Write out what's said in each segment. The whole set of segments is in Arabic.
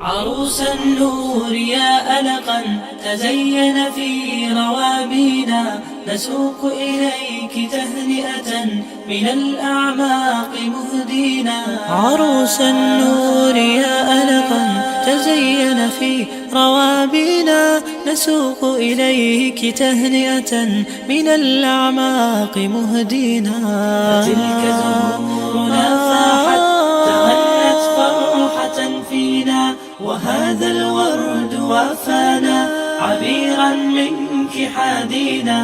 عروس النور يا ألقا تزين في روابينا، نسوق إليك تهنئة من الأعماق مهدينا. عروس النور يا ألقا تزين في روابينا، نسوق إليك تهنئة من الأعماق مهدينا. فتلك زهورنا فاحت تغنت فرحة فينا، وهذا الورد وافانا عبيرا منك حادينا.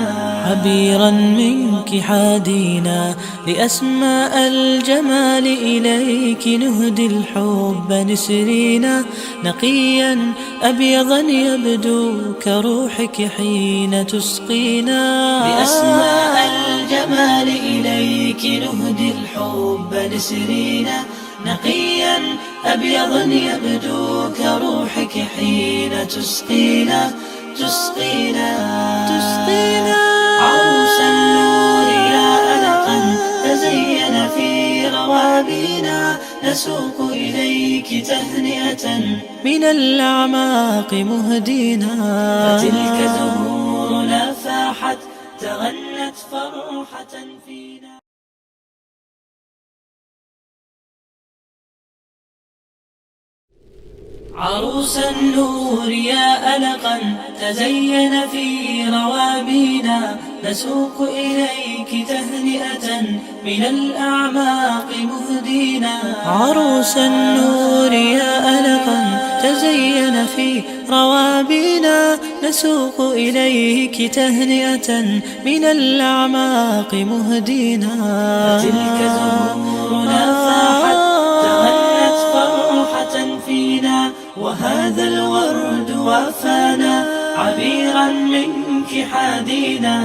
عبيرا منك حادينا، لأسماء الجمال إليك نهدي الحب نسرينا. نقيا أبيضا يبدو كروحك حين تسقينا. لأسماء الجمال إليك نهدي الحب نسرينا. نقيا أبيضا يبدو كروحك حين تسقينا. عروس النور يا ألقا تزين في روابينا، نسوق إليك تهنئة من الأعماق مهدينا. فتلك زهورنا فاحت تغنت فرحة فينا. عروس النور يا ألقا تزين في روابينا، نسوق إليك تهنئة من الأعماق مهدينا. عروس النور يا ألقا تزين في روابينا، نسوق إليك تهنئة من الأعماق مهدينا. فتلك زهورنا فاحت تغنت فرحة فينا، وهذا الورد وافانا عبيرا منك حادينا.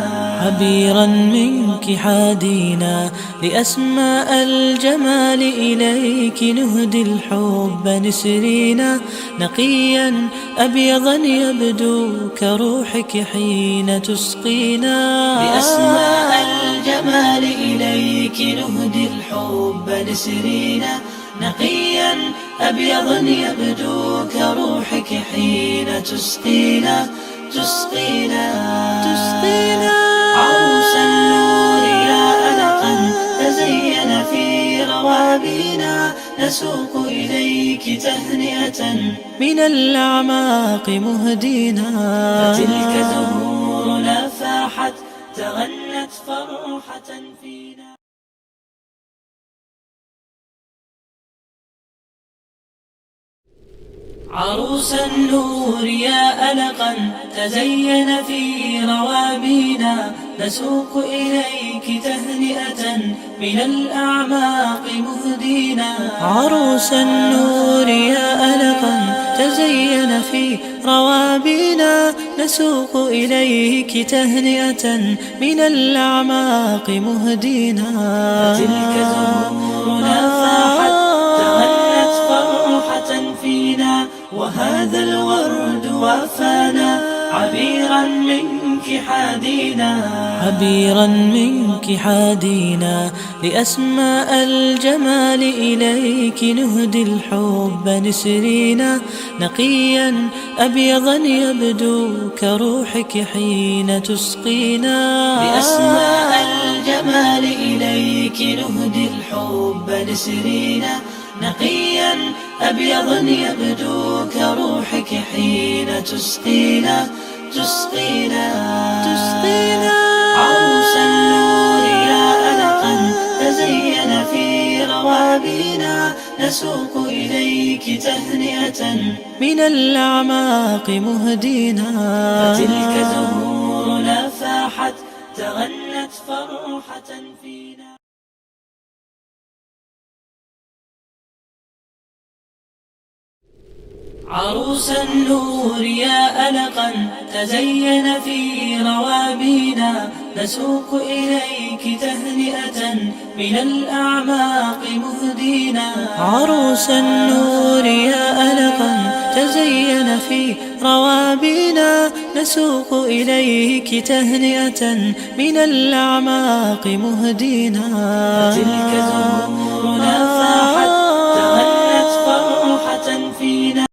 عبيرا منك حادينا، لأسماء الجمال إليك نهدي الحب نسرينا. نقيا أبيضا يبدو كروحك حين تسقينا. لأسماء الجمال إليك نهدي الحب نسرينا. نقيا أبيضا يبدو كروحك حين تسقينا. عروس النور يا ألقا تزين في روابينا، نسوق إليك تهنئة من الأعماق مهدينا. فتلك زهورنا فاحت تغنت فرحة فينا. عروس النور يا ألقا تزين في روابينا، نسوق إليك تهنئة من الأعماق مهدينا. عروس النور يا ألقا تزين في روابينا، نسوق إليك تهنئة من الأعماق مهدينا. فتلك زهورنا فاحت تغنت فرحة فينا، وهذا الورد وافانا عبيرا منك حادينا. عبيرا منك حادينا، لأسماء الجمال إليك نهدي الحب نسرينا. نقيا أبيضا يبدو كروحك حين تسقينا. لأسماء الجمال إليك نهدي الحب نسرينا. نقيا أبيضا يبدو كروحك حين تسقينا. عروس النور يا ألقا تزين في روابينا، نسوق إليك تهنئة من الأعماق مهدينا. فتلك زهورنا فاحت تغنت فرحة فينا. عروس النور يا ألقا تزين في روابينا، نسوق إليك تهنئة من الأعماق مهدينا. عروس النور يا ألقا تزين في روابينا، نسوق إليك تهنئة من الأعماق مهدينا. تلك